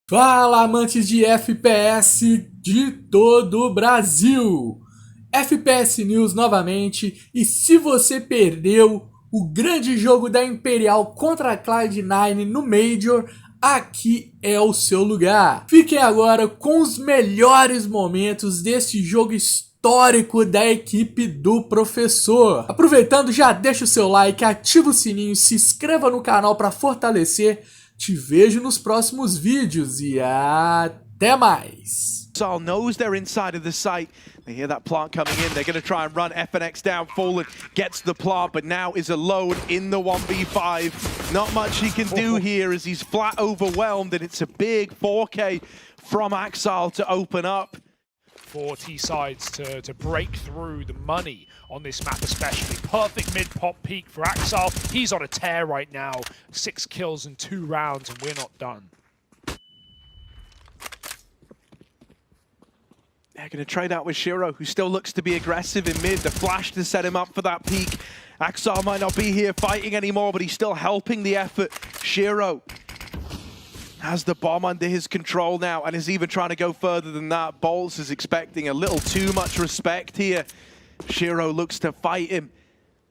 Fala, amantes de FPS de todo o Brasil! FPS News novamente, e se você perdeu o grande jogo da Imperial contra a CLOUD9 no Major, aqui é o seu lugar. Fiquem agora com os melhores momentos deste jogo histórico da equipe do professor. Aproveitando, já deixa o seu like, ativa o sininho, se inscreva no canal para fortalecer. Te vejo nos próximos vídeos e até mais. Missile knows they're inside of the site. They hear that plant coming in. They're going to try and run FNX down. Fallen gets the plant, but now is alone in the 1v5. Not much he can do here as he's flat overwhelmed, and it's a big 4K from Axile to open up. 40 sides to break through the money on this map especially. Perfect mid-pop peak for Axile. He's on a tear right now. 6 kills in 2 rounds and we're not done. They're going to trade out with Shiro, who still looks to be aggressive in mid. The flash to set him up for that peak. Axile might not be here fighting anymore, but he's still helping the effort. Shiro has the bomb under his control now and is even trying to go further than that. Bolts is expecting a little too much respect here. Shiro looks to fight him.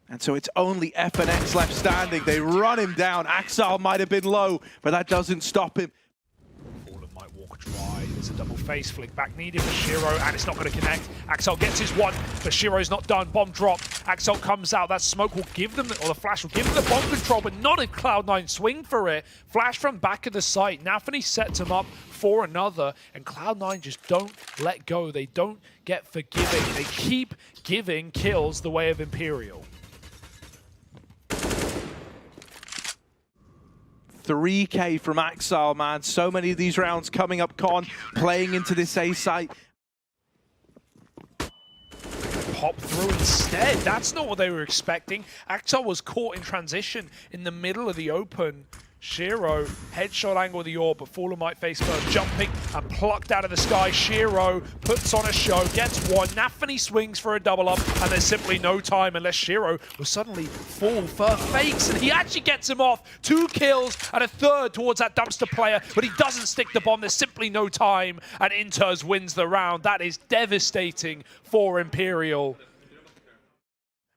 And so it's only FNX left standing. They run him down. Axile might have been low, but that doesn't stop him. Fallen might walk dry. There's a double face flick back needed for Shiro, and it's not going to connect. Axile gets his one, but Shiro's not done. Bomb dropped. Axile comes out. That smoke will give them, or the flash will give them the bomb control, but not if Cloud9 swing for it. Flash from back of the site. Nafany sets him up for another, and Cloud9 just don't let go. They don't get forgiving. They keep giving kills the way of Imperial. 3K from Axile, man. So many of these rounds coming up con, playing into this A site. Pop through instead. That's not what they were expecting. Axile was caught in transition in the middle of the open. Shiro, headshot angle of the orb, but Fallen might face first, jumping and plucked out of the sky. Shiro puts on a show, gets one. Nafany swings for a double up, and there's simply no time unless Shiro will suddenly fall for fakes, and he actually gets him off. 2 kills and a third towards that dumpster player, but he doesn't stick the bomb. There's simply no time, and Inters wins the round. That is devastating for Imperial.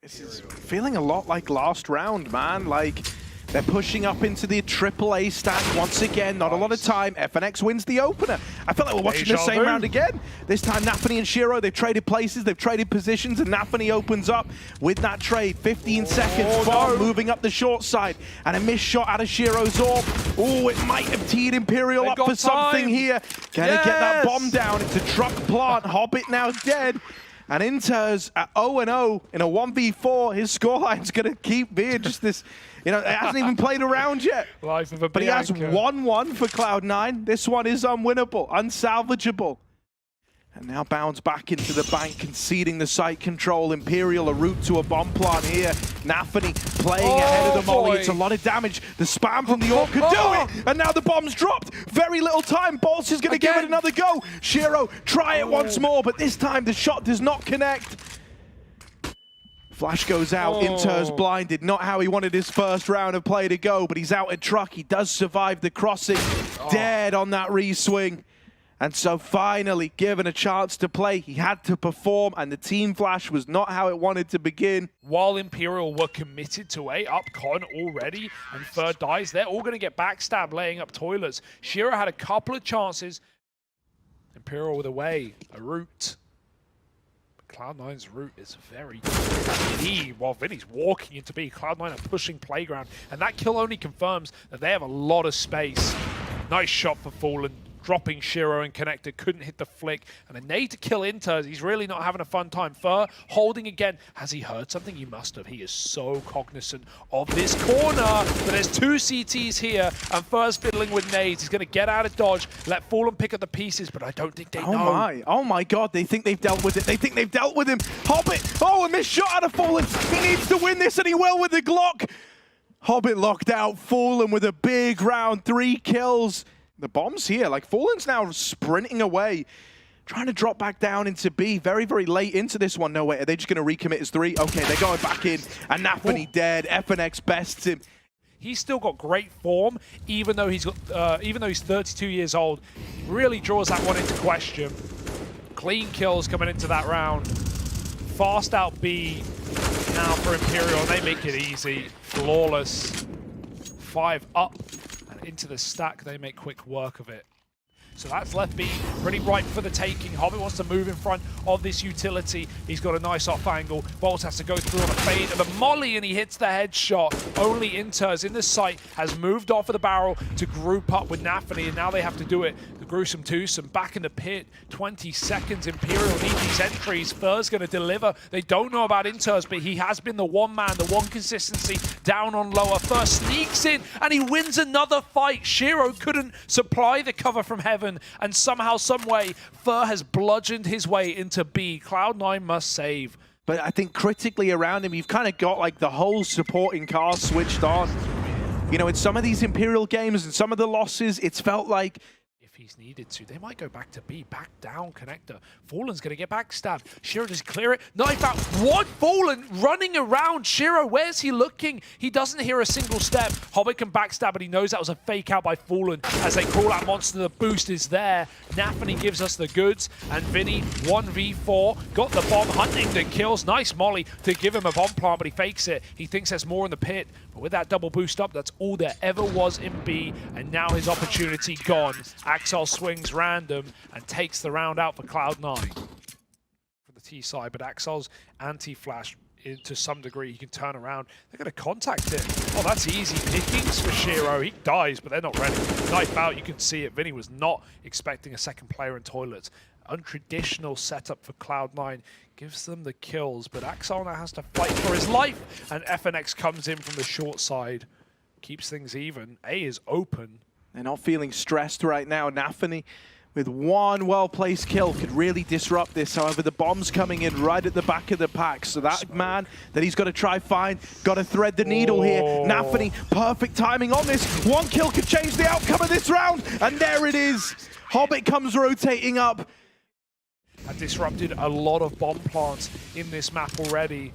This is feeling a lot like last round, man. Like, they're pushing up into the AAA stack once again. Not a lot of time. FNX wins the opener. I feel like we're watching the same round again. This time, Nafany and Shiro, they've traded places, they've traded positions, and Nafany opens up with that trade. 15 seconds. Bomb moving up the short side. And a missed shot out of Shiro's orb. Oh, it might have teed Imperial up for something here. Gonna get that bomb down. It's a truck plant. Hobbit now dead. And Inters at 0-0 in a 1v4. His scoreline's going to keep being just this, you know, it hasn't even played around yet. Life of a but he has 1-1 for Cloud9. This one is unwinnable, unsalvageable. And now bounds back into the bank, conceding the site control. Imperial, a route to a bomb plant here. Nafany playing ahead of the molly. It's a lot of damage. The spam from the orb could do it. And now the bomb's dropped. Very little time. Bolts is going to give it another go. Shiro, try it once more, but this time the shot does not connect. Flash goes out. Inters blinded. Not how he wanted his first round of play to go, but he's out at truck. He does survive the crossing. Dead on that re-swing. And so finally given a chance to play, he had to perform, and the team flash was not how it wanted to begin. While Imperial were committed to a up con already, and third dies, they're all going to get backstabbed laying up toilets. Shiro had a couple of chances. Imperial with a way, a route. Cloud9's route is very key. While Vinny's walking into B, Cloud9 are pushing playground, and that kill only confirms that they have a lot of space. Nice shot for Fallen. Dropping Shiro and connector, couldn't hit the flick, and a nade to kill Inters. He's really not having a fun time. Fur holding again. Has he heard something? He must have. He is so cognizant of this corner. But there's 2 CTs here, and Fur's fiddling with nades. He's going to get out of dodge, let Fallen pick up the pieces, but I don't think they know. Oh my god, they think they've dealt with it. They think they've dealt with him. Hobbit, a missed shot out of Fallen. He needs to win this, and he will with the Glock. Hobbit locked out. Fallen with a big round, 3 kills. The bomb's here, like Fallen's now sprinting away, trying to drop back down into B, very, very late into this one. No way, are they just going to recommit as 3? Okay, they're going back in, and Nafany dead. FNX bests him. He's still got great form, even though he's 32 years old. Really draws that one into question. Clean kills coming into that round. Fast out B now for Imperial. They make it easy. Flawless. 5 up and into the stack. They make quick work of it. So that's left B pretty ripe for the taking. Hobbit wants to move in front of this utility. He's got a nice off angle. Bolts has to go through on a fade of a molly, and he hits the headshot. Only Inters in the site has moved off of the barrel to group up with Nafany, and now they have to do it. The gruesome twosome back in the pit. 20 seconds. Imperial need these entries. Fur's going to deliver. They don't know about Inters, but he has been the one man, the one consistency down on lower. Fur sneaks in, and he wins another fight. Shiro couldn't supply the cover from heaven. And somehow, someway, Fur has bludgeoned his way into B. Cloud9 must save. But I think critically around him, you've kind of got like the whole supporting cast switched on. You know, in some of these Imperial games and some of the losses, it's felt like he's needed to. They might go back to B. Back down connector. Fallen's going to get backstabbed. Shiro does clear it. Knife out. What? Fallen running around. Shiro, where's he looking? He doesn't hear a single step. Hobbit can backstab, but he knows that was a fake out by Fallen. As they call out monster, the boost is there. Nafany gives us the goods. And Vinny, 1v4. Got the bomb. Huntington kills. Nice molly to give him a bomb plant, but he fakes it. He thinks there's more in the pit. But with that double boost up, that's all there ever was in B. And now his opportunity gone. Axel swings random and takes the round out for Cloud9 for the T side, but Axel's anti-flash to some degree. He can turn around. They're going to contact him. Oh, that's easy pickings for Shiro. He dies, but they're not ready. Knife out, you can see it. Vinny was not expecting a second player in toilets. Untraditional setup for Cloud9. Gives them the kills, but Axel now has to fight for his life, and FNX comes in from the short side. Keeps things even. A is open. they're not feeling stressed right now. Nafany, with one well-placed kill, could really disrupt this. However, the bomb's coming in right at the back of the pack. So that man that he's got to try find, got to thread the needle here. Nafany, perfect timing on this. One kill could change the outcome of this round. And there it is. Hobbit comes rotating up. Have disrupted a lot of bomb plants in this map already.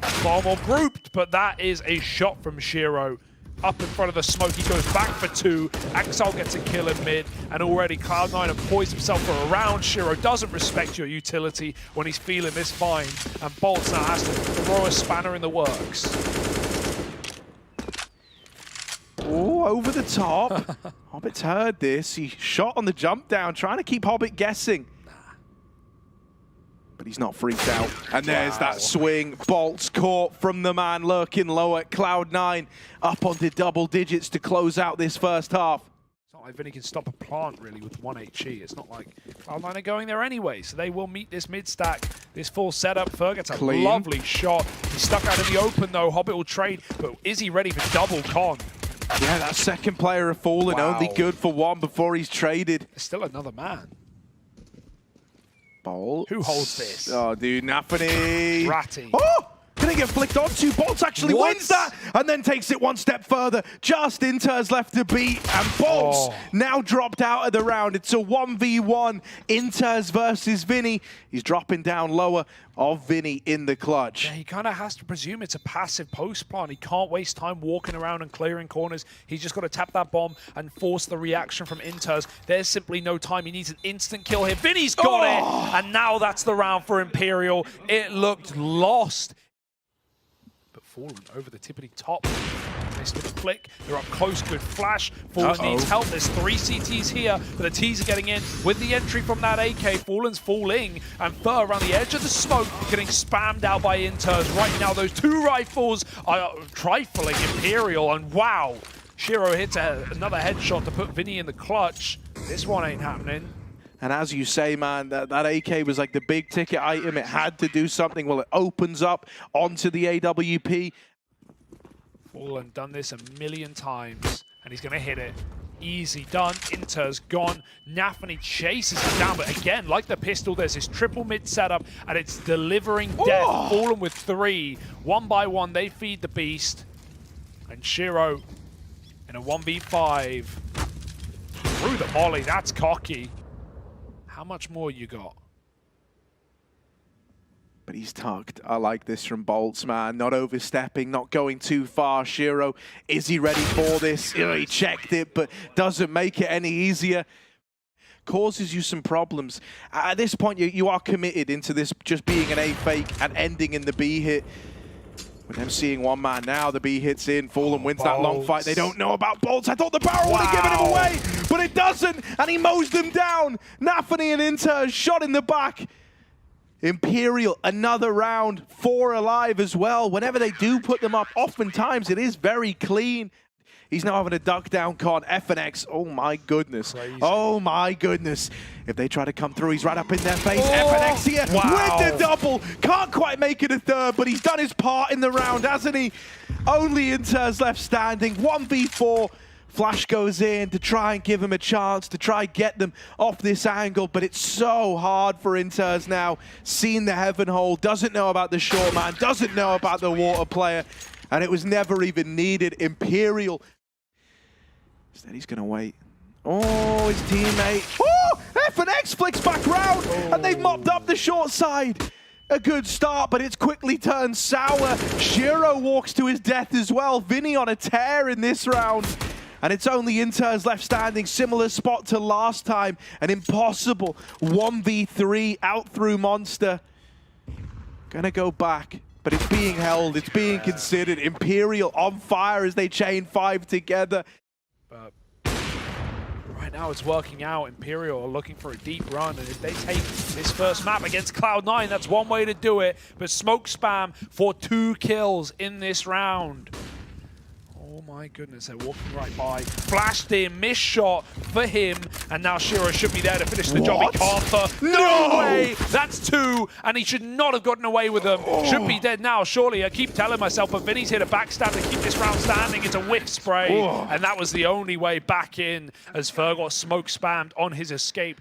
Far more grouped, but that is a shot from Shiro. Up in front of the smoke, he goes back for two. Axel gets a kill in mid, and already Cloud9 have poised himself for a round. Shiro doesn't respect your utility when he's feeling this fine, and Bolts now has to throw a spanner in the works. Oh, over the top. Hobbit's heard this. He shot on the jump down, trying to keep Hobbit guessing. But he's not freaked out. And there's that swing. Bolts caught from the man lurking low at Cloud9. Up onto double digits to close out this first half. It's not like Vinny can stop a plant, really, with 1 HE. It's not like Cloud9 are going there anyway. So they will meet this mid-stack, this full setup. Fer gets a lovely shot. He's stuck out in the open, though. Hobbit will trade. But is he ready for double con? Yeah, that second player have fallen. Only good for one before he's traded. There's still another man. Bolts. Who holds this? Oh, dude, Nafany. Ratty. Oh! Gonna get flicked onto. Bolts actually wins that and then takes it one step further. Just Inter's left to beat, and Bolts now dropped out of the round. It's a 1v1. Inter's versus Vinny. He's dropping down lower of Vinny in the clutch. Yeah, he kind of has to presume it's a passive post plant. He can't waste time walking around and clearing corners. He's just got to tap that bomb and force the reaction from Inter's. There's simply no time. He needs an instant kill here. Vinny's got it, and now that's the round for Imperial. It looked lost. Fallen over the tippity top. Nice little flick. They're up close. Good flash. Fallen needs help. There's 3 CTs here, but the T's are getting in with the entry from that AK. Fallen's falling, and Fer around the edge of the smoke, getting spammed out by Inters. Right now, those 2 rifles are trifling Imperial, and wow, Shiro hits another headshot to put Vinny in the clutch. This one ain't happening. And as you say, man, that AK was like the big ticket item. It had to do something. Well, it opens up onto the AWP. Fallen done this a million times, and he's going to hit it. Easy done. Inter's gone. Nafany chases him down, but again, like the pistol, there's this triple mid setup, and it's delivering death. Fallen with 3. One by one, they feed the beast. And Shiro in a 1v5. Through the volley, that's cocky. How much more you got? But he's tucked. I like this from Bolts, man. Not overstepping, not going too far. Shiro, is he ready for this? He checked it, but doesn't make it any easier. Causes you some problems. At this point, you are committed into this just being an A fake and ending in the B hit. With them seeing one man now, the B hits in. Fallen wins that long fight. They don't know about Bolts. I thought the barrel would have given him away, but it doesn't, and he mows them down. Nafany and Inter shot in the back. Imperial, another round, 4 alive as well. Whenever they do put them up, oftentimes it is very clean. He's now having a duck down con. FNX, oh my goodness. Crazy. Oh my goodness. If they try to come through, he's right up in their face. FNX here with the double. Can't quite make it a third, but he's done his part in the round, hasn't he? Only Inter's left standing, 1v4. Flash goes in to try and give him a chance, to try and get them off this angle, but it's so hard for Inters now. Seen the heaven hole, doesn't know about the short man, doesn't know about the water player, and it was never even needed. Imperial. Instead, he's going to wait. Oh, his teammate. Oh, FNX flicks back round, and they've mopped up the short side. A good start, but it's quickly turned sour. Shiro walks to his death as well. Vinny on a tear in this round. And it's only Inter's left standing, similar spot to last time. An impossible 1v3 out through Monster. Gonna go back, but it's being held, it's being considered. Imperial on fire as they chain 5 together. But right now it's working out. Imperial are looking for a deep run, and if they take this first map against Cloud9, that's one way to do it. But smoke spam for 2 kills in this round. Oh my goodness, they're walking right by. Flashed in, missed shot for him, and now Shiro should be there to finish the job. He can't. No way! That's 2, and he should not have gotten away with them. Should be dead now, surely. I keep telling myself, but Vinny's here to backstab and keep this round standing. It's a whiff spray, and that was the only way back in as Fer got smoke spammed on his escape.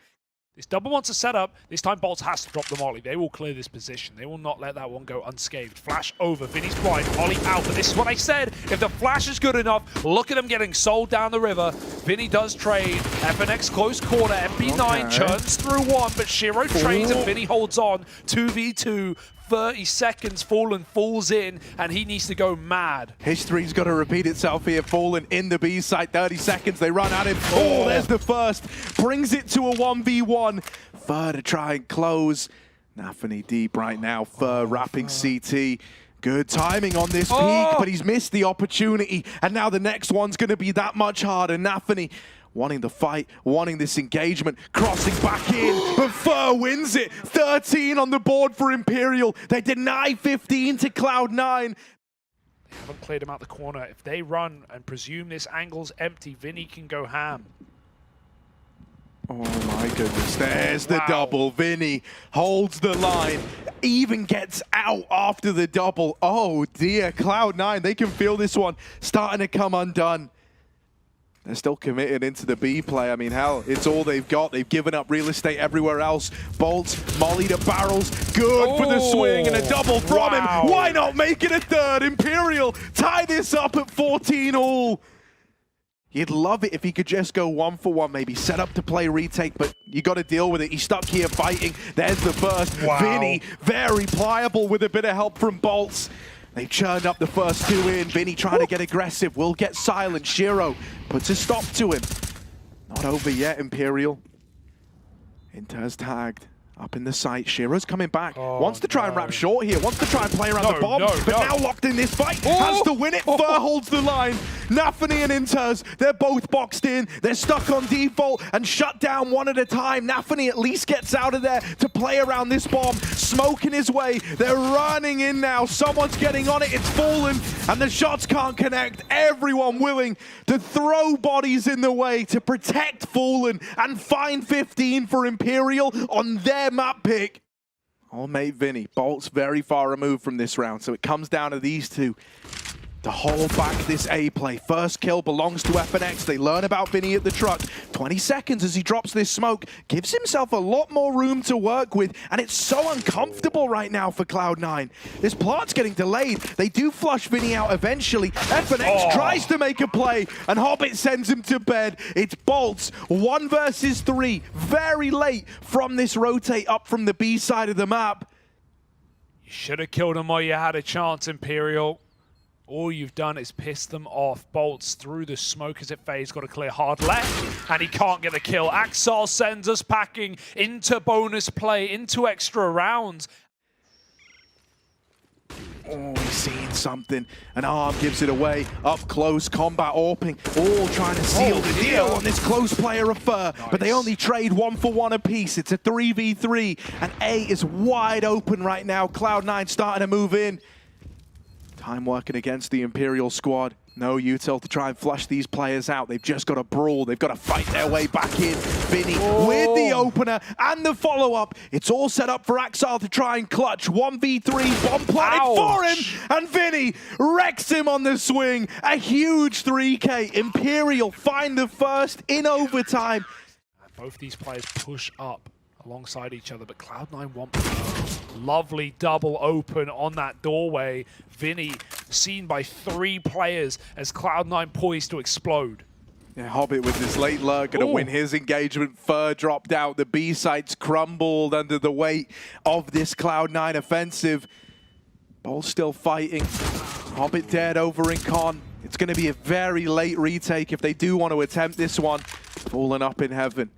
This double wants a setup. This time Bolts has to drop the molly. They will clear this position. They will not let that one go unscathed. Flash over. Vinny's blind. Molly out. But this is what I said. If the flash is good enough, look at them getting sold down the river. Vinny does trade. FNX close corner. MP9 churns through one, but Shiro trades and Vinny holds on. 2v2. 30 seconds, Fallen falls in, and he needs to go mad. History's got to repeat itself here. Fallen in the B side, 30 seconds, they run at him. Oh, there's the first. Brings it to a 1v1. Fer to try and close. Nafany deep right now. Fer wrapping CT. Good timing on this peak, but he's missed the opportunity. And now the next one's going to be that much harder. Nafany wanting the fight, wanting this engagement, crossing back in, but Fer wins it. 13 on the board for Imperial. They deny 15 to Cloud9. They haven't cleared him out the corner. If they run and presume this angle's empty, Vinny can go ham. Oh my goodness, there's the double. Vinny holds the line, even gets out after the double. Oh dear, Cloud9, they can feel this one starting to come undone. They're still committed into the B play. I mean, hell, it's all they've got. They've given up real estate everywhere else. Bolts, molly to barrels. Good for the swing and a double from him. Why not make it a third? Imperial tie this up at 14 all. You'd love it if he could just go 1-for-1, maybe set up to play retake, but you got to deal with it. He's stuck here fighting. There's the first. Vinny, very pliable with a bit of help from Bolts. They churned up the first 2 in. Vinny trying to get aggressive. Will get silent. Shiro puts a stop to him. Not over yet, Imperial. Inter's tagged. Up in the sight. Shiro's coming back. Wants to try and wrap short here. Wants to try and play around the bomb. But now locked in this fight. Has to win it. Fer holds the line. Nafany and Inters, they're both boxed in. They're stuck on default and shut down one at a time. Nafany at least gets out of there to play around this bomb. Smoking his way. They're running in now. Someone's getting on it. It's Fallen. And the shots can't connect. Everyone willing to throw bodies in the way to protect Fallen and find 15 for Imperial on their map pick. Old mate Vinny. Bolt's very far removed from this round, so it comes down to these two to hold back this A play. First kill belongs to FNX. They learn about Vinny at the truck. 20 seconds as he drops this smoke. Gives himself a lot more room to work with, and it's so uncomfortable right now for Cloud9. This plant's getting delayed. They do flush Vinny out eventually. FNX tries to make a play, and Hobbit sends him to bed. It's Bolts, 1 versus 3. Very late from this rotate up from the B side of the map. You should have killed them while you had a chance, Imperial. All you've done is piss them off. Bolts through the smoke as it fades. Got a clear hard left, and he can't get the kill. Axel sends us packing into bonus play, into extra rounds. Oh, he's seeing something. An arm gives it away. Up close, combat AWPing. All trying to seal the deal on this close player of Fur. Nice. But they only trade 1-for-1 apiece. It's a 3v3. And A is wide open right now. Cloud9 starting to move in. Time working against the Imperial squad. No util to try and flush these players out. They've just got to brawl. They've got to fight their way back in. Vinny with the opener and the follow-up. It's all set up for Axel to try and clutch. 1v3, bomb planted for him. And Vinny wrecks him on the swing. A huge 3K. Imperial find the first in overtime. Both these players push up alongside each other, but Cloud9 want lovely double open on that doorway. Vinny seen by 3 players as Cloud9 poised to explode. Yeah, Hobbit with his late lurk going to win his engagement. Fur dropped out. The B sites crumbled under the weight of this Cloud9 offensive. Bolt still fighting. Hobbit dead over in Con. It's going to be a very late retake if they do want to attempt this one. Fallen up in heaven.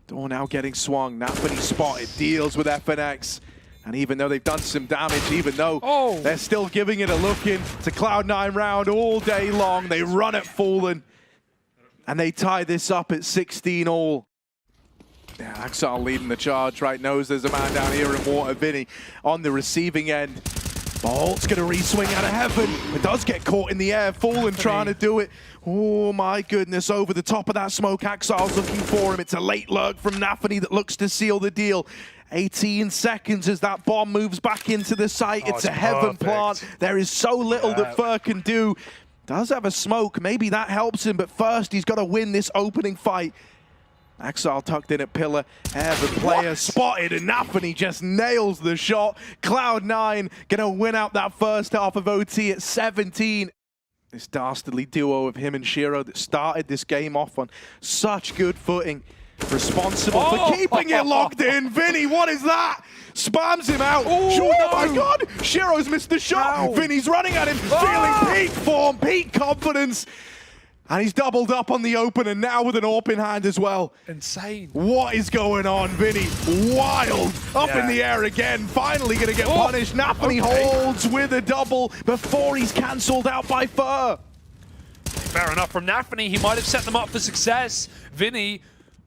Door now getting swung. Napany spotted. Deals with FNX. And even though they've done some damage, even though they're still giving it a look in, it's a Cloud9 round all day long. They run at Fallen. And they tie this up at 16 all. Yeah, Axel leading the charge, right? Knows there's a man down here in water. Vinny on the receiving end. Bolt's going to re-swing out of heaven. It does get caught in the air. Fallen trying to do it. Oh my goodness, over the top of that smoke. Axel's looking for him. It's a late lurk from Napany that looks to seal the deal. 18 seconds as that bomb moves back into the site. It's a heaven plant. There is so little that Fur can do. Does have a smoke. Maybe that helps him, but first he's got to win this opening fight. Axel tucked in at pillar. Heaven player spotted, and Napany just nails the shot. Cloud9 gonna win out that first half of OT at 17. This dastardly duo of him and Shiro that started this game off on such good footing. Responsible for keeping it locked in. Vinny, what is that? Spams him out. Oh my God! Shiro's missed the shot. Vinny's running at him, feeling peak form, peak confidence. And he's doubled up on the opener now with an AWP in hand as well. Insane. What is going on, Vinny? Wild. Up in the air again. Finally going to get punished. Napany holds with a double before he's cancelled out by Fur. Fair enough from Napany. He might have set them up for success. Vinny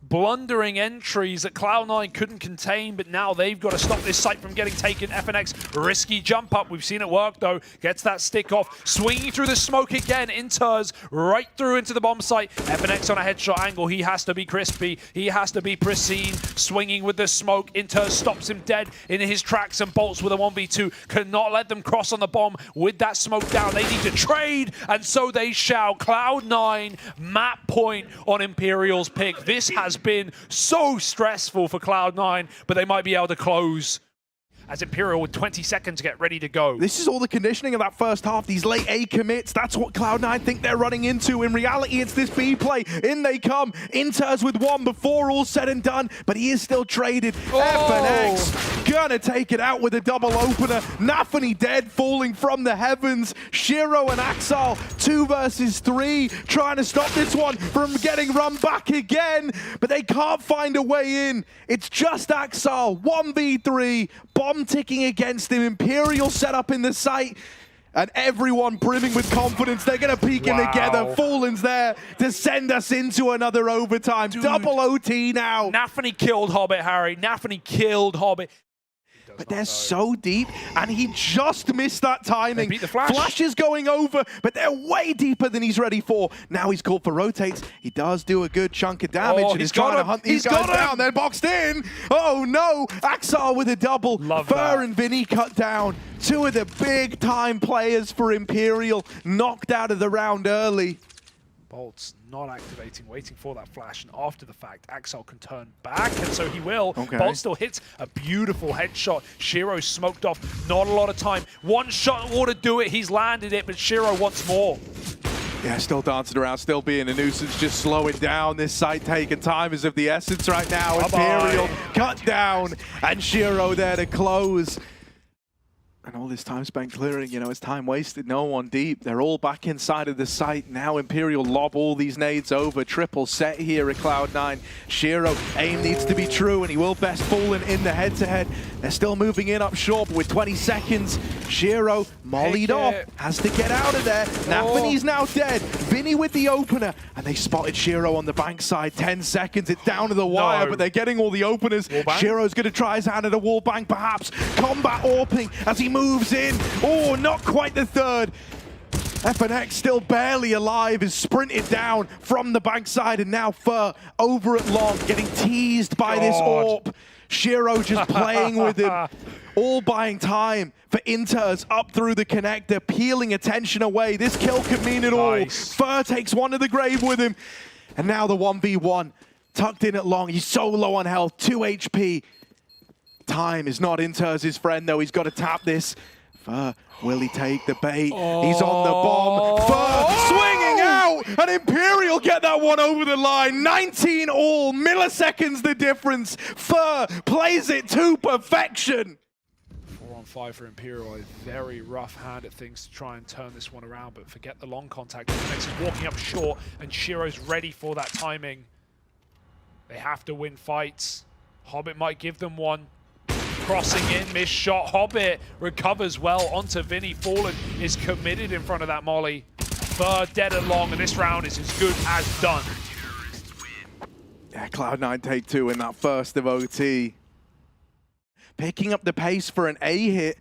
blundering entries that Cloud9 couldn't contain, but now they've got to stop this site from getting taken. FNX, risky jump up. We've seen it work, though. Gets that stick off. Swinging through the smoke again. Inters right through into the bomb site. FNX on a headshot angle. He has to be crispy. He has to be pristine. Swinging with the smoke. Inters stops him dead in his tracks, and Bolts with a 1v2. Cannot let them cross on the bomb with that smoke down. They need to trade, and so they shall. Cloud9 map point on Imperial's pick. This has been so stressful for Cloud9, but they might be able to close. As Imperial with 20 seconds to get ready to go. This is all the conditioning of that first half. These late A commits, that's what Cloud9 think they're running into. In reality, it's this B play. In they come. Inters with 1 before all said and done, but he is still traded. FNX gonna take it out with a double opener. Napany dead, falling from the heavens. Shiro and Axel, 2 versus 3, trying to stop this one from getting run back again, but they can't find a way in. It's just Axel, 1v3, bomb ticking against him. Imperial set up in the site, and everyone brimming with confidence. They're going to peek in together. Fallen's there to send us into another overtime. Double OT now. Napany killed Hobbit, Harry. Napany killed Hobbit. But they're so deep, and he just missed that timing. Beat the flash. Flash is going over, but they're way deeper than he's ready for. Now he's called for rotates. He does do a good chunk of damage, and he's trying to hunt these guys down. They're boxed in. Oh no! Axel with a double. Fur and Vinny cut down. 2 of the big-time players for Imperial knocked out of the round early. Bolts not activating, waiting for that flash, and after the fact, Axel can turn back, and so he will. Bolt still hits a beautiful headshot. Shiro smoked off, not a lot of time. 1 shot ought to do it, he's landed it, but Shiro wants more. Yeah, still dancing around, still being a nuisance, just slow it down. This site taking time is of the essence right now. Imperial cut down, and Shiro there to close. And all this time spent clearing, you know, it's time wasted, no one deep. They're all back inside of the site. Now Imperial lob all these nades over. Triple set here at Cloud9. Shiro, aim needs to be true, and he will best Fallen in the head-to-head. They're still moving in up short, but with 20 seconds, Shiro mollied off, has to get out of there. Nafany's now dead. Vinny with the opener, and they spotted Shiro on the bank side. 10 seconds, it's down to the wire, but they're getting all the openers. Shiro's going to try his hand at a wall bang, perhaps. Combat AWPing as he moves in. Oh, not quite the third. FNX still barely alive, is sprinted down from the bankside, and now Fur over at long, getting teased by this AWP. Shiro just playing with him, all buying time for Inters up through the connector, peeling attention away. This kill could mean it all. Fur takes one to the grave with him, and now the 1v1 tucked in at long. He's so low on health, 2 HP. Time is not Inters' friend, though. He's got to tap this. Fur, will he take the bait? He's on the bomb. Fur swinging out, and Imperial get that one over the line. 19 all, milliseconds the difference. Fur plays it to perfection. 4-on-5 for Imperial, a very rough hand at things to try and turn this one around, but forget the long contact. Next is walking up short, and Shiro's ready for that timing. They have to win fights. Hobbit might give them one. Crossing in, missed shot. Hobbit recovers well onto Vinny. Fallen is committed in front of that molly. Fur dead and long, and this round is as good as done. Yeah, Cloud9 take 2 in that first of OT. Picking up the pace for an A hit.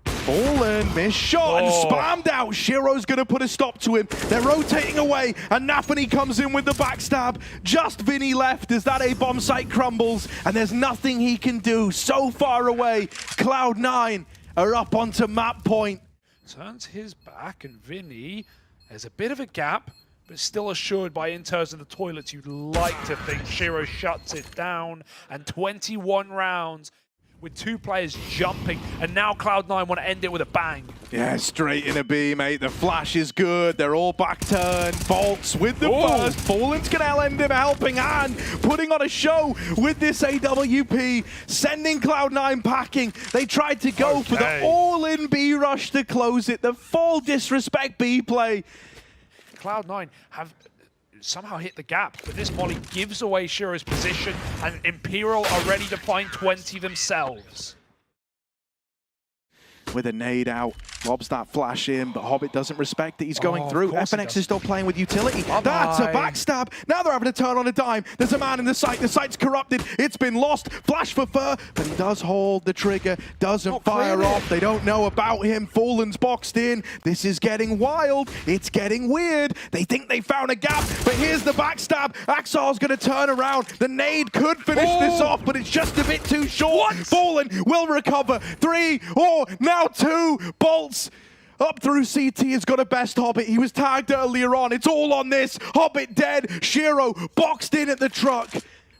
Fallen, missed shot, and spammed out. Shiro's going to put a stop to him. They're rotating away, and Nafany comes in with the backstab. Just Vinny left as that A-bomb site crumbles, and there's nothing he can do. So far away, Cloud9 are up onto map point. Turns his back, and Vinny, there's a bit of a gap, but still assured by Inters in the toilets. You'd like to think Shiro shuts it down, and 21 rounds. With 2 players jumping, and now Cloud9 want to end it with a bang. Yeah, straight in a B, mate. The flash is good. They're all back turned. Bolts with the burst. Fallen's going to lend him a helping hand, putting on a show with this AWP, sending Cloud9 packing. They tried to go for the all-in B rush to close it. The full disrespect B play. Cloud9 have somehow hit the gap, but this molly gives away Shiro's position, and Imperial are ready to find 20 themselves. With a nade out, lobs that flash in, but Hobbit doesn't respect it. He's going through. FNX is still playing with utility. That's a backstab. Now they're having to turn on a dime. There's a man in the site. The site's corrupted. It's been lost. Flash for Fur, but he does hold the trigger. Doesn't fire off. They don't know about him. Fallen's boxed in. This is getting wild. It's getting weird. They think they found a gap, but here's the backstab. Axar's going to turn around. The nade could finish this off, but it's just a bit too short. Fallen will recover. 3, now 2 bolts up through CT. Has got a best Hobbit. He was tagged earlier on. It's all on this. Hobbit dead. Shiro boxed in at the truck.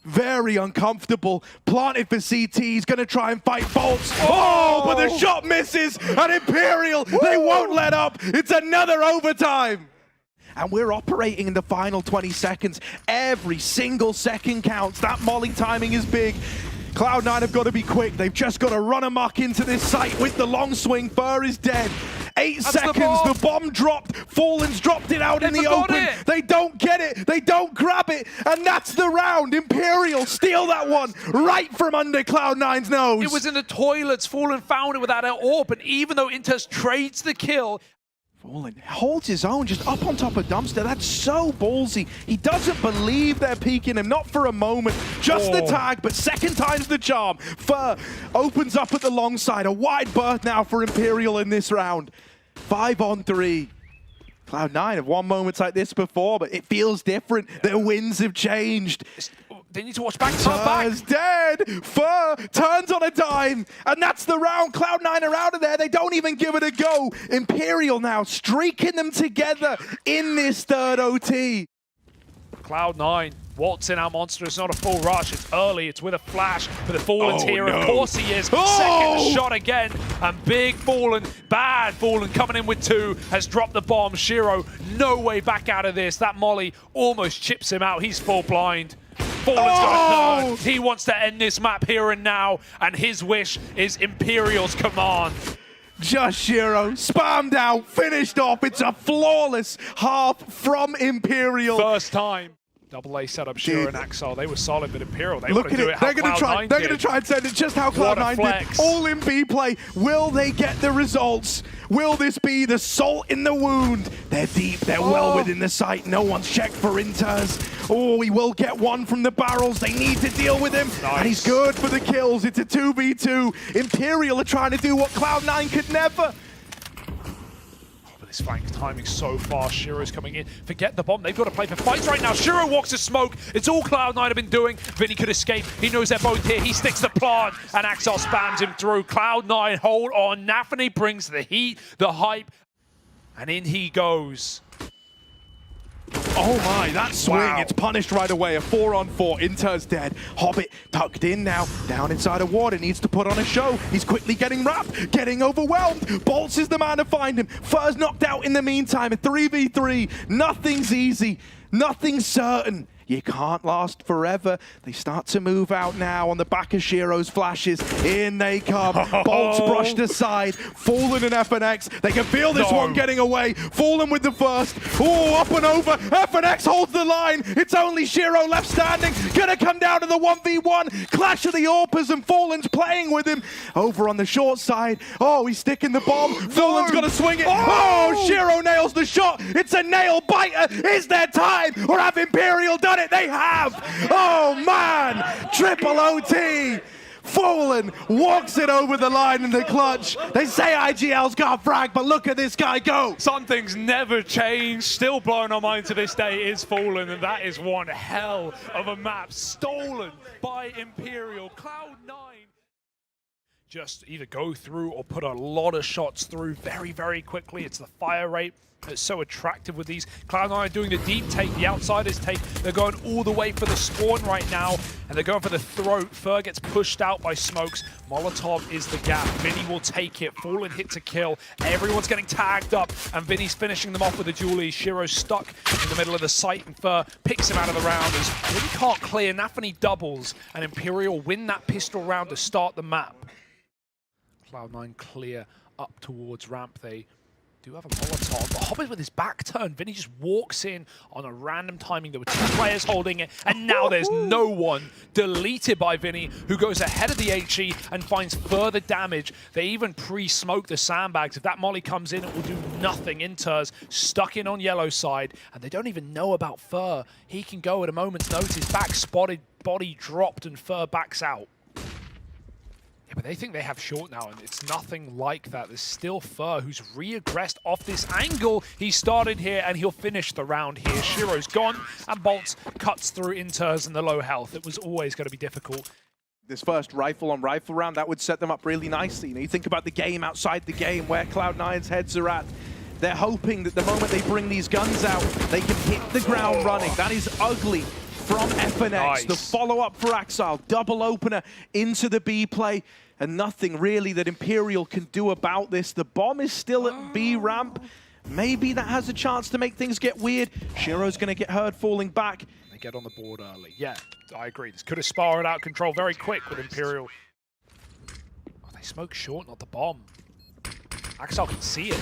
Very uncomfortable. Planted for CT. He's going to try and fight bolts. But the shot misses. And Imperial, they won't let up. It's another overtime. And we're operating in the final 20 seconds. Every single second counts. That molly timing is big. Cloud9 have got to be quick. They've just got to run amok into this site with the long swing. Fur is dead. 8 seconds. The bomb dropped. Fallen's dropped it out in the open. They don't get it. They don't grab it. And that's the round. Imperial steal that one right from under Cloud9's nose. It was in the toilets. Fallen found it without an AWP. And even though Inters trades the kill, Fallen holds his own just up on top of Dumpster. That's so ballsy. He doesn't believe they're peeking him, not for a moment. Just the tag, but second time's the charm. Fur opens up at the long side. A wide berth now for Imperial in this round. 5-on-3. Cloud9 have won moments like this before, but it feels different. Their wins have changed. They need to watch back. Fur's dead. Fur turns on a dime, and that's the round. Cloud9 are out of there. They don't even give it a go. Imperial now streaking them together in this third OT. Cloud9 waltz in our monster. It's not a full rush. It's early. It's with a flash. But the Fallen's here. Of course he is. Second shot again. And big Fallen, bad Fallen coming in with 2. Has dropped the bomb. Shiro, no way back out of this. That molly almost chips him out. He's full blind. Fallen's got a third. He wants to end this map here and now. And his wish is Imperial's command. Just Shiro, spammed out, finished off. It's a flawless half from Imperial. First time. Double A setup, Shiro and Axel. They were solid, but Imperial, they Look want to at do it. it how They're going to try. They're going to try and send it just how Cloud9 did. All in B play. Will they get the results? Will this be the salt in the wound? They're deep. They're well within the sight. No one's checked for inters. Oh, he will get one from the barrels. They need to deal with him. Nice. And he's good for the kills. It's a 2v2. Imperial are trying to do what Cloud9 could never. This flank timing so fast. Shiro's coming in. Forget the bomb. They've got to play for fights right now. Shiro walks to smoke. It's all Cloud9 have been doing. Vinny could escape. He knows they're both here. He sticks the plant, and Axel spams him through. Cloud9 hold on. Nafany brings the heat, the hype, and in he goes. Oh my, that swing, Wow. It's punished right away. A 4-on-4, Inter's dead. Hobbit tucked in now, down inside of water, needs to put on a show. He's quickly getting wrapped, getting overwhelmed. Bolts is the man to find him. Fur's knocked out in the meantime, a 3v3. Nothing's easy, nothing's certain. You can't last forever. They start to move out now on the back of Shiro's flashes. In they come. Bolts brushed aside. Fallen and FNX. They can feel this one getting away. Fallen with the first. Oh, up and over. FNX holds the line. It's only Shiro left standing. Gonna come down to the 1v1. Clash of the Orpas and Fallen's playing with him. Over on the short side. Oh, he's sticking the bomb. Fallen's gonna swing it. Oh, Shiro nails the shot. It's a nail biter. Is there time? Or have Imperial done it? They have! Oh man! Triple OT! Fallen walks it over the line in the clutch. They say IGL's got frag, but look at this guy go! Something's never changed. Still blowing our mind to this day is Fallen, and that is one hell of a map stolen by Imperial. Cloud9 just either go through or put a lot of shots through very, very quickly. It's the fire rate that's so attractive with these. Cloud9 are doing the deep take, the outsiders take. They're going all the way for the spawn right now, and they're going for the throat. Fur gets pushed out by smokes. Molotov is the gap. Vinny will take it. Fallen hit to kill. Everyone's getting tagged up, and Vinny's finishing them off with a dually. Shiro's stuck in the middle of the site, and Fur picks him out of the round as Vinny can't clear. Nafany doubles, and Imperial win that pistol round to start the map. Cloud9 clear up towards ramp. They do have a Molotov, but Hobbit with his back turned. Vinny just walks in on a random timing. There were two players holding it, and now there's no one. Deleted by Vinny, who goes ahead of the HE and finds further damage. They even pre-smoke the sandbags. If that molly comes in, it will do nothing. Inters stuck in on yellow side, and they don't even know about Fur. He can go at a moment's notice. Back spotted, body dropped, and Fur backs out. Yeah, but they think they have short now, and it's nothing like that. There's still Fur, who's re-aggressed off this angle. He started here, and he'll finish the round here. Shiro's gone, and Bolts cuts through Inters and the low health. It was always going to be difficult. This first rifle-on-rifle round, that would set them up really nicely. You know, you think about the game outside the game, where Cloud9's heads are at. They're hoping that the moment they bring these guns out, they can hit the ground running. That is ugly from FNX. Nice. The follow-up for Axel, double opener into the B play, and nothing really that Imperial can do about this. The bomb is still at B ramp. Maybe that has a chance to make things get weird. Shiro's going to get hurt falling back. They get on the board early. Yeah, I agree. This could have spiraled out of control very quick with Imperial. Oh, they smoke short, not the bomb. Axel can see it.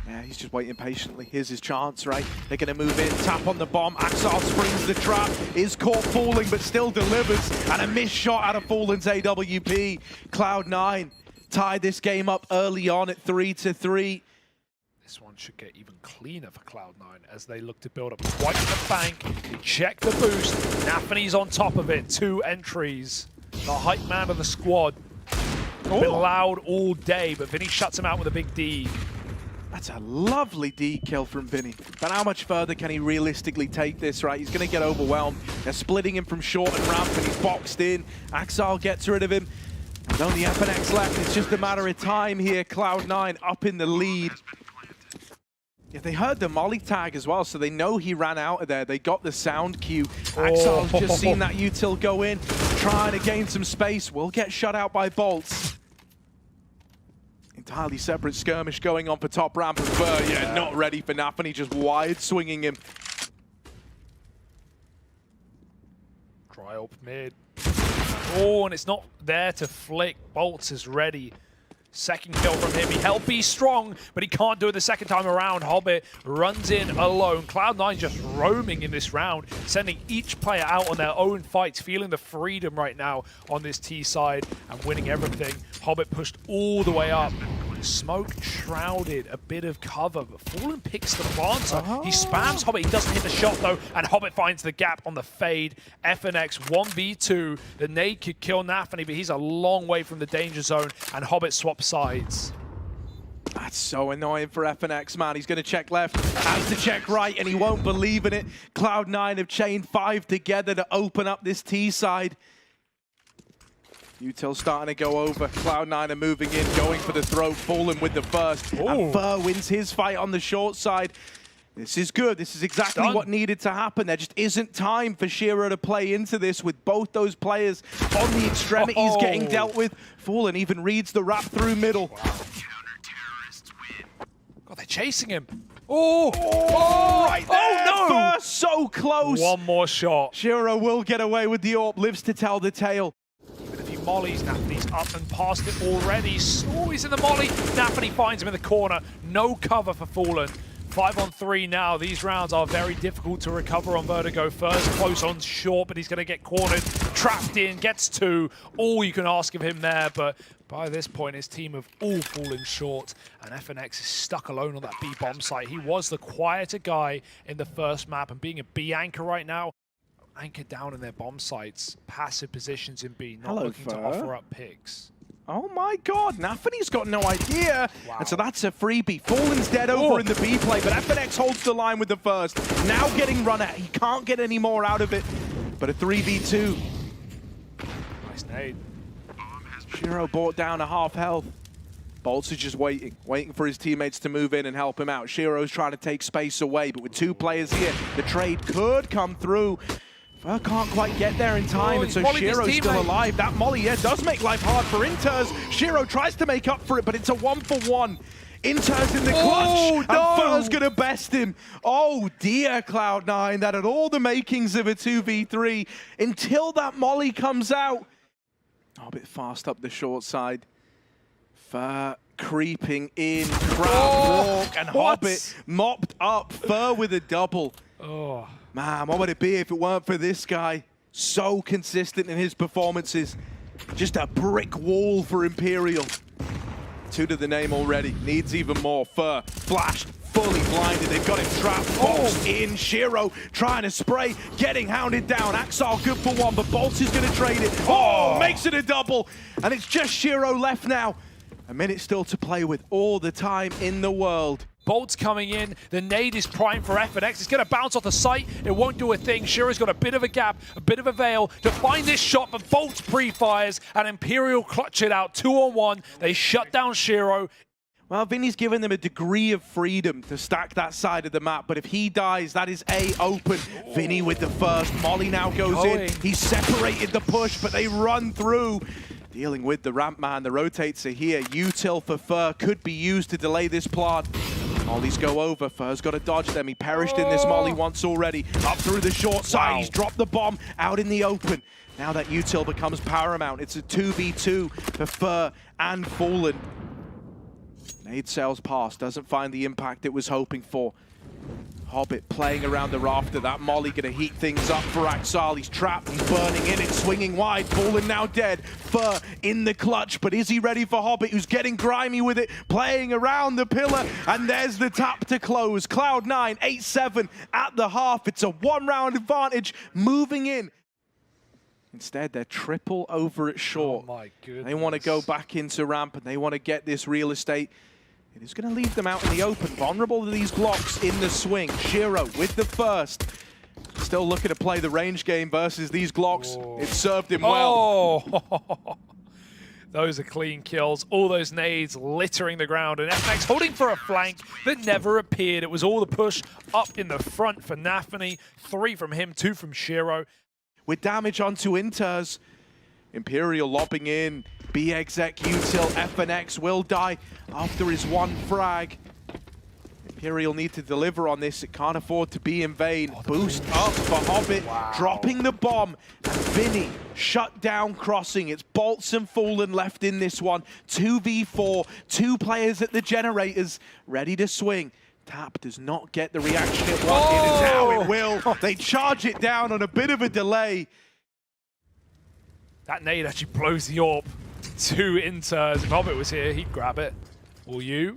Yeah, he's just waiting patiently. Here's his chance, right? They're going to move in, tap on the bomb. Axel springs the trap, is caught falling, but still delivers. And a missed shot out of Fallen's AWP. Cloud9 tied this game up early on at 3-3. This one should get even cleaner for Cloud9 as they look to build up quite the bank. They check the boost. Nafany's on top of it. 2 entries. The hype man of the squad. Been loud all day, but Vinny shuts him out with a big D. That's a lovely D kill from Vinny. But how much further can he realistically take this, right? He's going to get overwhelmed. They're splitting him from short and ramp, and he's boxed in. Axel gets rid of him. With only FNX left, it's just a matter of time here. Cloud9 up in the lead. Yeah, they heard the molly tag as well, so they know he ran out of there. They got the sound cue. Axel's just seen that util go in, trying to gain some space. Will get shut out by Bolts. Entirely separate skirmish going on for top ramp, and Fur, yeah, not ready for Nafany, just wide swinging him. Dry up mid. Oh, and it's not there to flick. Bolts is ready. Second kill from him. He held B strong, but he can't do it the second time around. Hobbit runs in alone. Cloud9 just roaming in this round, sending each player out on their own fights, feeling the freedom right now on this T side and winning everything. Hobbit pushed all the way up. Smoke shrouded a bit of cover, but Fallen picks the planter. He spams Hobbit. He doesn't hit the shot though, and Hobbit finds the gap on the fade. FNX 1v2. The nade could kill Nafany, but he's a long way from the danger zone, and Hobbit swaps sides. That's so annoying for FNX, man. He's going to check left, has to check right, and he won't believe in it. Cloud9 have chained 5 together to open up this T side. Util starting to go over. Cloud9 are moving in, going for the throw. Fallen with the first. Ooh. And Fur wins his fight on the short side. This is good. This is exactly what needed to happen. There just isn't time for Shiro to play into this with both those players on the extremities getting dealt with. Fallen even reads the wrap through middle. Wow. God, they're chasing him. Right there. no! Fur so close. One more shot. Shiro will get away with the AWP, lives to tell the tale. With a few mollies, Nafany's up and past it already. Oh, he's in the molly. Nafany finds him in the corner. No cover for Fallen. 5 on 3 now. These rounds are very difficult to recover on Vertigo. First close on short, but he's going to get cornered. Trapped in, gets 2. All you can ask of him there, but by this point his team have all fallen short, and FNX is stuck alone on that B bomb site. He was the quieter guy in the first map, and being a B anchor right now, anchored down in their bomb sites, passive positions in B, not looking to offer up picks. Oh my god, Nafany's got no idea. Wow. And so that's a freebie. Fallen's dead over in the B play, but FNX holds the line with the first. Now getting run at. He can't get any more out of it. But a 3v2. Nice nade. Shiro brought down a half health. Bolts is just waiting for his teammates to move in and help him out. Shiro's trying to take space away, but with 2 players here, the trade could come through. Fur can't quite get there in time, and so Shiro's still alive. That molly, does make life hard for Inters. Shiro tries to make up for it, but it's a 1-for-1. Inters in the clutch, and Fur's gonna best him. Oh dear, Cloud9, that had all the makings of a 2v3 until that molly comes out. Oh, a bit fast up the short side. Fur creeping in, crab walk, and Hobbit mopped up. Fur with a double. Man, what would it be if it weren't for this guy? So consistent in his performances. Just a brick wall for Imperial. 2 to the name already. Needs even more. Fur flashed, fully blinded. They've got him trapped. Bolts in. Shiro trying to spray, getting hounded down. Axel good for 1, but Bolts is going to trade it. Makes it a double. And it's just Shiro left now. A minute still to play with, all the time in the world. Bolt's coming in. The nade is primed for FNX. It's going to bounce off the site. It won't do a thing. Shiro's got a bit of a gap, a bit of a veil to find this shot, but Bolt's pre-fires, and Imperial clutch it out 2 on 1. They shut down Shiro. Well, Vinny's given them a degree of freedom to stack that side of the map, but if he dies, that is A open. Vinny with the first. Molly now goes in. He's separated the push, but they run through. Dealing with the ramp man, the rotates are here. Util for Fur could be used to delay this plant. Mollies go over. Fur's got to dodge them. He perished in this molly once already. Up through the short side. He's dropped the bomb out in the open. Now that Util becomes paramount, it's a 2v2 for Fur and Fallen. Nade sails past, doesn't find the impact it was hoping for. Hobbit playing around the rafter. That molly gonna heat things up for Axel. He's trapped, he's burning in it, swinging wide. Fallen now dead. Fur in the clutch, but is he ready for Hobbit, who's getting grimy with it, playing around the pillar, and there's the tap to close. Cloud9, 8-7 at the half. It's a 1-round advantage, moving in. Instead, they're triple over at short. Oh my goodness. They want to go back into ramp, and they want to get this real estate. It is going to leave them out in the open, vulnerable to these blocks in the swing. Shiro with the first. Still looking to play the range game versus these Glocks. It served him well. Those are clean kills. All those nades littering the ground, and FNX holding for a flank that never appeared. It was all the push up in the front for Nafany. 3 from him, 2 from Shiro. With damage onto Inters. Imperial lobbing in. B-exec Util. FNX will die after his 1 frag. Imperial need to deliver on this. It can't afford to be in vain. Boost up for Hobbit. Dropping the bomb. And Vinny shut down crossing. It's Bolts and Fallen left in this one. 2v4, 2 players at the generators, ready to swing. Tap does not get the reaction it wanted, and now it will. They charge it down on a bit of a delay. That nade actually blows the AWP to Inters. If Hobbit was here, he'd grab it. Will you?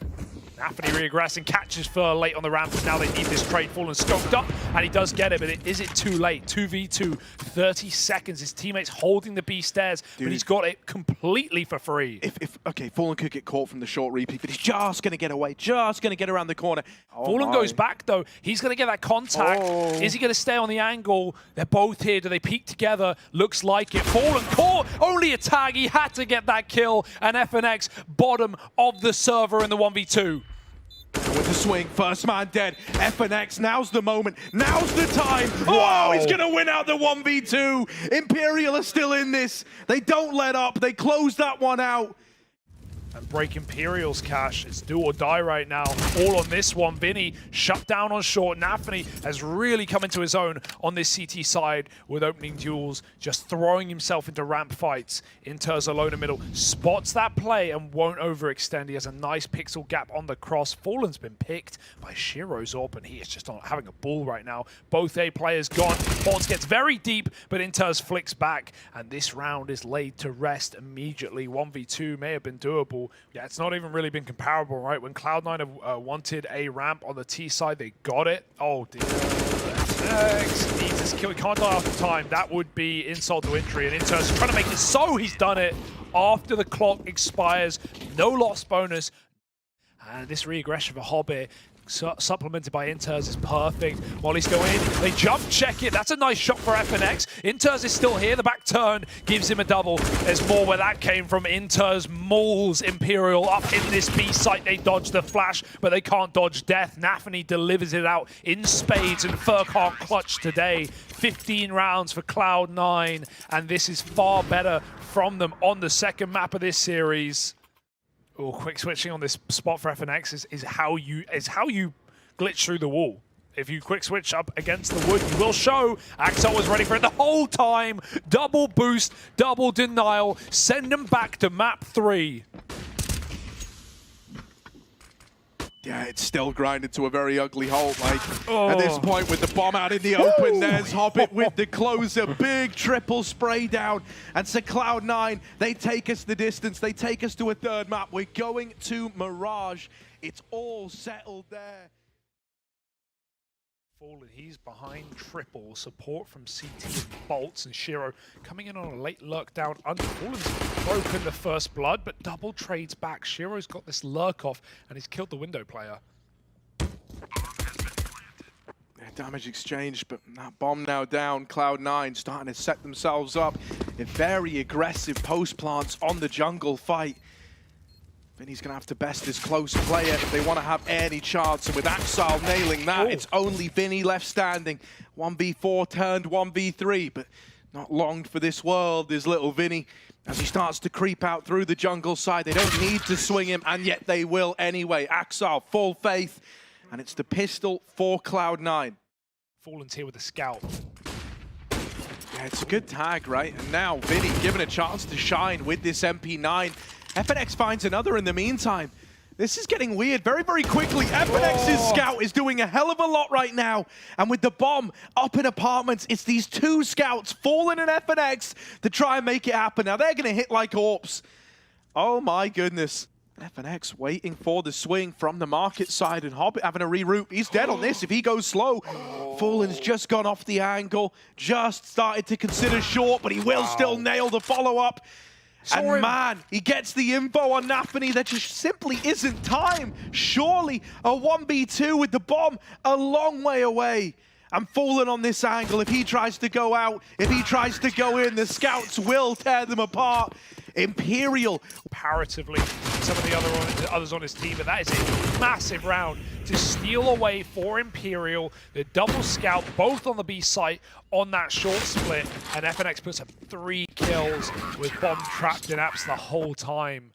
Anthony regressing, catches Fur late on the ramp, but now they need this trade. Fallen scoped up, and he does get it, but is it too late? 2v2, 30 seconds. His teammate's holding the B stairs, but he's got it completely for free. Okay, Fallen could get caught from the short repeat, but he's just going to get away, just going to get around the corner. Fallen goes back, though. He's going to get that contact. Is he going to stay on the angle? They're both here. Do they peek together? Looks like it. Fallen caught. Only a tag. He had to get that kill. And FNX bottom of the server in the 1v2. With the swing, first man dead. FNX, now's the moment, now's the time. Wow, he's gonna win out the 1v2. Imperial are still in this. They don't let up, they close that one out. And break Imperial's cash. It's do or die right now. All on this one. Vinny shut down on short. Nafany has really come into his own on this CT side with opening duels, just throwing himself into ramp fights. Inters alone in middle. Spots that play and won't overextend. He has a nice pixel gap on the cross. Fallen's been picked by Shiro's AWP, and he is just not having a ball right now. Both A players gone. Bonds gets very deep, but Inters flicks back, and this round is laid to rest immediately. 1v2 may have been doable. Yeah, it's not even really been comparable, right? When Cloud9 have wanted a ramp on the T side, they got it. Oh, dear. Next. Needs his kill. He can't die after time. That would be insult to injury. And Inters trying to make it so he's done it after the clock expires. No loss bonus. And this reaggression for Hobbit, supplemented by Inters, is perfect. Mollies go in, they jump check it. That's a nice shot for FNX. Inters is still here. The back turn gives him a double. There's more where that came from. Inters mauls Imperial up in this B site. They dodge the flash, but they can't dodge death. Nafany delivers it out in spades, and Fur can't clutch today. 15 rounds for Cloud9, and this is far better from them on the second map of this series. Oh, quick switching on this spot for FNX is how you glitch through the wall. If you quick switch up against the wood, you will show. Axel was ready for it the whole time. Double boost, double denial. Send them back to map 3. Yeah, it's still grinded to a very ugly halt. Like, at this point, with the bomb out in the open, there's Hobbit with the closer. Big triple spray down. And so Cloud9, they take us the distance. They take us to a third map. We're going to Mirage. It's all settled there. Fallen, he's behind triple. Support from CT and Bolts, and Shiro coming in on a late lurk down under. Fallen's broken the first blood, but double trades back. Shiro's got this lurk off, and he's killed the window player. Damage exchange, but that bomb now down. Cloud9 starting to set themselves up in very aggressive post plants on the jungle fight. Vinny's going to have to best his close player if they want to have any chance. And with Axel nailing that, it's only Vinny left standing. 1v4 turned 1v3, but not long for this world is little Vinny as he starts to creep out through the jungle side. They don't need to swing him, and yet they will anyway. Axel, full faith, and it's the pistol for Cloud9. Fallen's here with a scout. Yeah, it's a good tag, right? And now Vinny given a chance to shine with this MP9. FNX finds another in the meantime. This is getting weird very, very quickly. FNX's scout is doing a hell of a lot right now. And with the bomb up in apartments, it's these two scouts, Fallen and FNX, to try and make it happen. Now they're going to hit like AWPs. Oh my goodness. FNX waiting for the swing from the market side, and Hobbit having a reroute. He's dead on this if he goes slow. Fallen's just gone off the angle, just started to consider short, but he will still nail the follow-up. And man, he gets the info on Nafany. There just simply isn't time. Surely a 1v2 with the bomb a long way away. And Fallen on this angle, if he tries to go out, if he tries to go in, the scouts will tear them apart. Imperial. Comparatively, some of the others on his team, but that is a massive round to steal away for Imperial. The double scout, both on the B site on that short split, and FNX puts up 3 kills with bomb trapped in apps the whole time.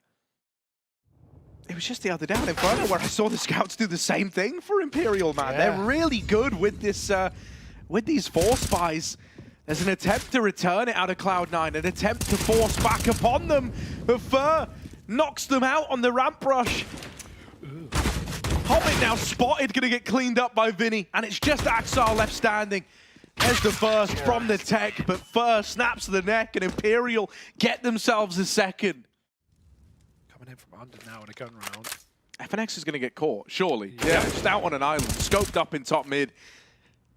It was just the other day in Inferno where I saw the scouts do the same thing for Imperial, man. Yeah. They're really good with this, with these 4 spies. There's an attempt to return it out of Cloud9, an attempt to force back upon them, but Fur knocks them out on the ramp rush. Hobbit now spotted, gonna get cleaned up by Vinny, and it's just Axar left standing. There's the first from the tech, but Fur snaps the neck, and Imperial get themselves a second. Coming in from under now in a gun round. FNX is gonna get caught, surely. Yeah, just out on an island, scoped up in top mid.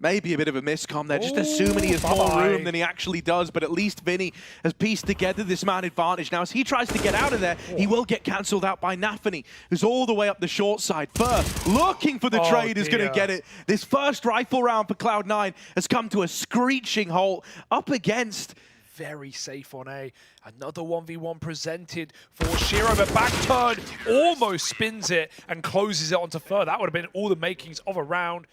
Maybe a bit of a miscom there, just assuming he has more room than he actually does, but at least Vinny has pieced together this man advantage. Now, as he tries to get out of there, he will get cancelled out by Nafany, who's all the way up the short side. Fur, looking for the trade, is going to get it. This first rifle round for Cloud9 has come to a screeching halt up against... Very safe on A. Another 1v1 presented for Shiro, but back turn almost spins it and closes it onto Fur. That would have been all the makings of a round.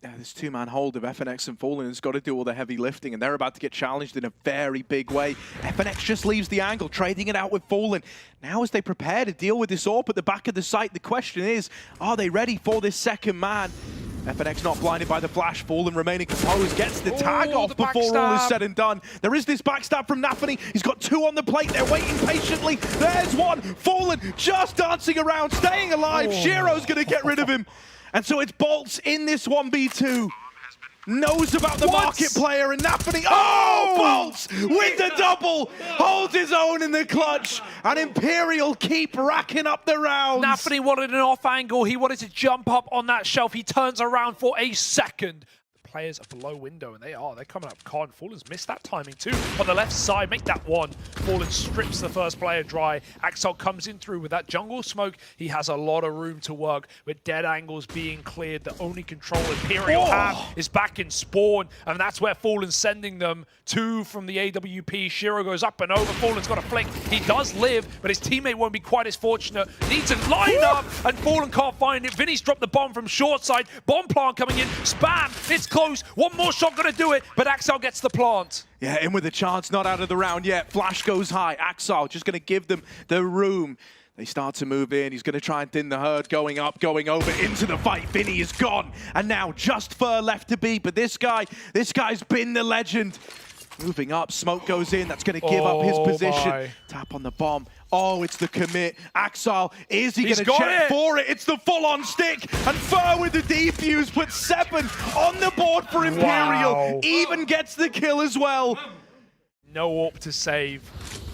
Yeah, this two-man hold of FNX and Fallen has got to do all the heavy lifting, and they're about to get challenged in a very big way. FNX just leaves the angle, trading it out with Fallen. Now as they prepare to deal with this AWP at the back of the site, the question is, are they ready for this second man? FNX not blinded by the flash, Fallen remaining composed, gets the tag off before all is said and done. There is this backstab from Nafany. He's got two on the plate, they're waiting patiently. There's one, Fallen just dancing around, staying alive. Shiro's gonna get rid of him. And so it's Bolts in this 1v2. Knows about the market player and Nafany. Oh, Bolts with the double. Holds his own in the clutch. And Imperial keep racking up the rounds. Nafany wanted an off angle. He wanted to jump up on that shelf. He turns around for a second. Players are below window, and they're coming up. Con Fallen's missed that timing too. On the left side, make that one. Fallen strips the first player dry. Axel comes in through with that jungle smoke. He has a lot of room to work with dead angles being cleared. The only control Imperial have is back in spawn, and that's where Fallen's sending them. Two from the AWP. Shiro goes up and over. Fallen's got a flick. He does live, but his teammate won't be quite as fortunate. Needs a line up, and Fallen can't find it. Vinny's dropped the bomb from short side. Bomb plant coming in. Spam. It's close. One more shot gonna do it, but Axel gets the plant. Yeah, in with a chance, not out of the round yet. Flash goes high. Axel just gonna give them the room. They start to move in. He's gonna try and thin the herd, going up, going over into the fight. Vinny is gone. And now just Fur left to be, but this guy's been the legend. Moving up, smoke goes in. That's gonna give up his position. Tap on the bomb. Oh, it's the commit. Axel, is he going to check for it? It's the full-on stick. And Fur with the defuse puts 7 on the board for Imperial. Even gets the kill as well. No AWP to save.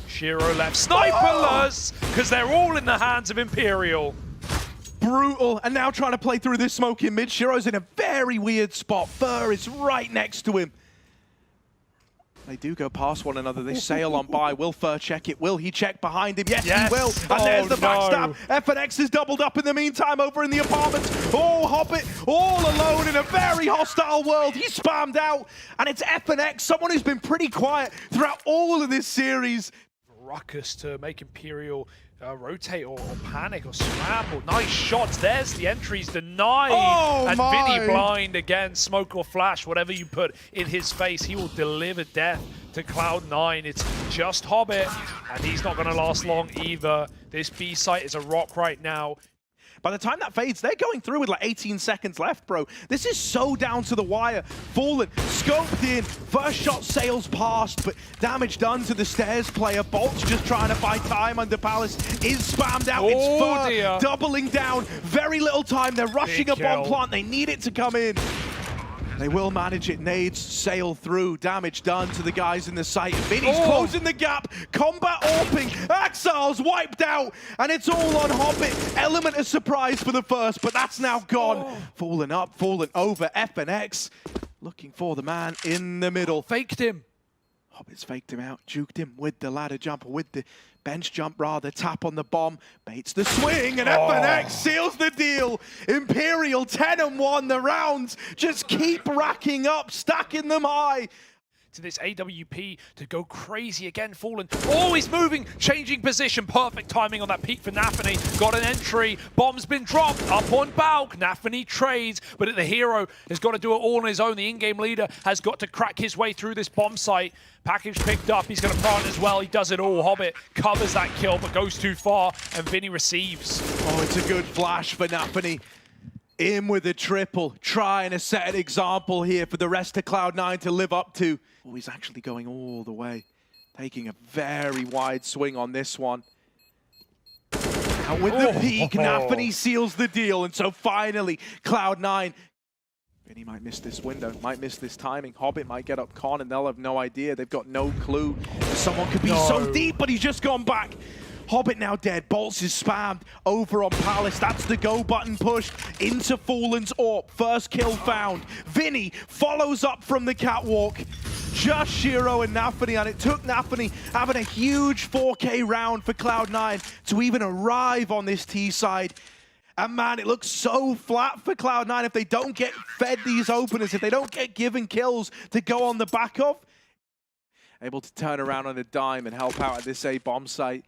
Shiro left sniperless, because they're all in the hands of Imperial. Brutal. And now trying to play through this smoke in mid. Shiro's in a very weird spot. Fur is right next to him. They do go past one another. They sail on by. Will Fur check it? Will he check behind him? Yes, he will. And there's the backstab. FNX is doubled up in the meantime over in the apartments. Oh, Hobbit all alone in a very hostile world. He's spammed out. And it's FNX, someone who's been pretty quiet throughout all of this series. Ruckus to make Imperial rotate or panic or scramble. Nice shots. There's the entries denied. And Vinny blind again. Smoke or flash, whatever you put in his face, he will deliver death to Cloud9. It's just Hobbit, and he's not going to last long either. This B site is a rock right now. By the time that fades, they're going through with like 18 seconds left, bro. This is so down to the wire. Fallen, scoped in, first shot sails past, but damage done to the stairs player. Bolt's just trying to buy time under Palace, is spammed out. It's Fur doubling down, very little time. They're rushing a bomb plant, they need it to come in. They will manage it. Nades sail through. Damage done to the guys in the site. Vinny's closing the gap. Combat AWPing. Axel's wiped out. And it's all on Hobbit. Element of surprise for the first, but that's now gone. Fallen up, fallen over. FNX looking for the man in the middle. Faked him. Hobbit's faked him out. Juked him with the ladder jump, or with the bench jump rather. Tap on the bomb. Baits the swing, and FNX seals the deal. Imperial 10-1. The rounds just keep racking up, stacking them high. To this AWP to go crazy again. Fallen always moving, changing position. Perfect timing on that peek for Nafany. Got an entry. Bomb's been dropped up on Balk. Nafany trades, but the hero has got to do it all on his own. The in-game leader has got to crack his way through this bomb site. Package picked up. He's going to plant as well. He does it all. Hobbit covers that kill, but goes too far, and Vinny receives. Oh, it's a good flash for Nafany. in with a triple, trying to set an example here for the rest of Cloud9 to live up to. Oh, he's actually going all the way, taking a very wide swing on this one. And with the peak, Nafany seals the deal, and so finally, Cloud9. And he might miss this window, might miss this timing. Hobbit might get up Con, and they'll have no idea. They've got no clue. Someone could be so deep, but he's just gone back. Hobbit now dead. Bolts is spammed over on Palace. That's the go button pushed into Fallen's AWP. First kill found. Vinny follows up from the catwalk. Just Shiro and Nafany, and it took Nafany having a huge 4K round for Cloud9 to even arrive on this T side. And man, it looks so flat for Cloud9 if they don't get fed these openers, if they don't get given kills to go on the back of. Able to turn around on a dime and help out at this A bomb site.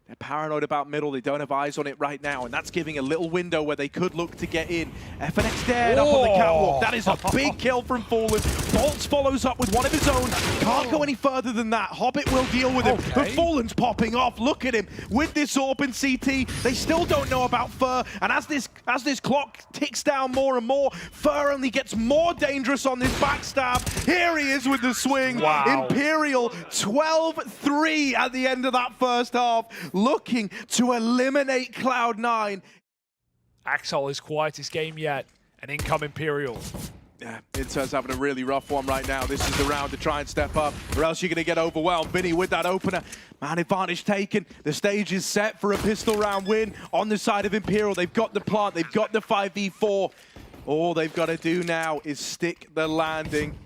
They're paranoid about middle, they don't have eyes on it right now, and that's giving a little window where they could look to get in. FNX dead up on the catwalk. That is a big kill from Fallen. Bolts follows up with one of his own. Can't go any further than that. Hobbit will deal with him, but Fallen's popping off. Look at him with this AWP and CT. They still don't know about Fur, and as this clock ticks down more and more, Fur only gets more dangerous on this backstab. Here he is with the swing. Wow. Imperial 12-3 at the end of that first half, looking to eliminate Cloud9. Axel, his quietest game yet, and in come Imperial. Yeah, Inter's having a really rough one right now. This is the round to try and step up, or else you're going to get overwhelmed. Vinny with that opener. Man, advantage taken. The stage is set for a pistol round win on the side of Imperial. They've got the plant, they've got the 5v4. All they've got to do now is stick the landing.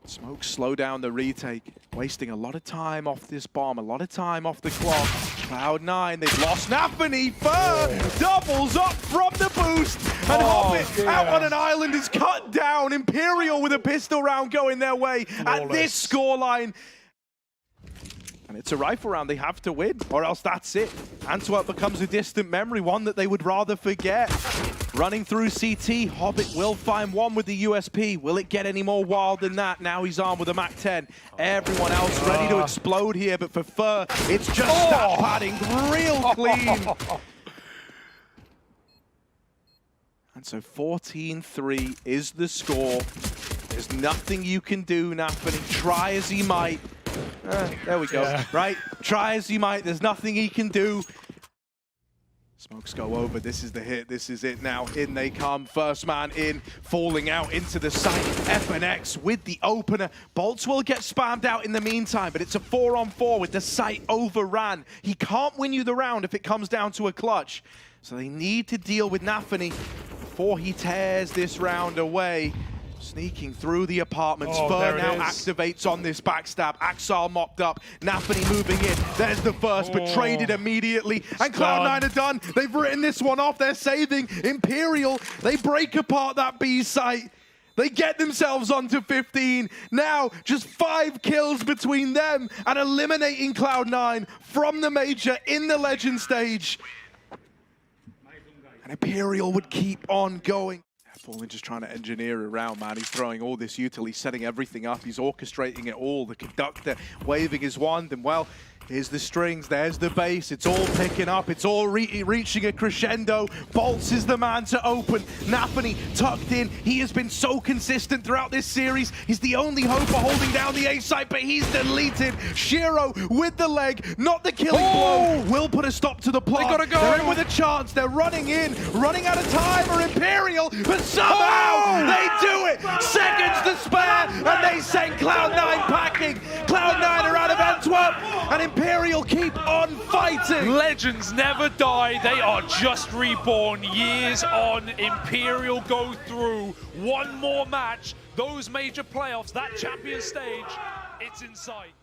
Smoke slow down the retake, wasting a lot of time off this bomb, a lot of time off the clock. Cloud9, they've lost Nafany. Fur doubles up from the boost, and Hobbit out on an island is cut down. Imperial with a pistol round going their way at this scoreline. And it's a rifle round, they have to win, or else that's it. Antwerp becomes a distant memory, one that they would rather forget. Running through CT, Hobbit will find one with the USP. Will it get any more wild than that? Now he's armed with a MAC-10. Everyone else ready to explode here, but for Fur, it's just stat padding, real clean. And so 14-3 is the score. There's nothing you can do, Nafany. Try as he might. There we go, right? Try as he might, there's nothing he can do. Smokes go over, this is the hit, this is it now. In they come, first man in, falling out into the site. FNX with the opener. Bolts will get spammed out in the meantime, but it's a 4-on-4 with the site overran. He can't win you the round if it comes down to a clutch. So they need to deal with Nafany before he tears this round away. Sneaking through the apartments. Fur now activates on this backstab. Axel mopped up. Nafany moving in. There's the first, but traded immediately. And Cloud9 are done. They've written this one off. They're saving Imperial. They break apart that B site. They get themselves onto 15. Now, just 5 kills between them and eliminating Cloud9 from the major in the legend stage. And Imperial would keep on going. Fallen just trying to engineer around, man. He's throwing all this util, he's setting everything up, he's orchestrating it all. The conductor waving his wand, and well, here's the strings, there's the bass, it's all picking up, it's all reaching a crescendo. Bolts is the man to open. Nafany tucked in. He has been so consistent throughout this series. He's the only hope for holding down the A site, but he's deleted. Shiro with the leg, not the killing blow, will put a stop to the plot. They gotta go. They're in with a chance, they're running in, running out of time for Imperial, but somehow they do it. Seconds to spare, and they send Cloud9 packing. Cloud9 are out of Antwerp, and Imperial keep on fighting. Legends never die, they are just reborn. Years on, Imperial go through one more match. Those major playoffs, that champion stage, it's in sight.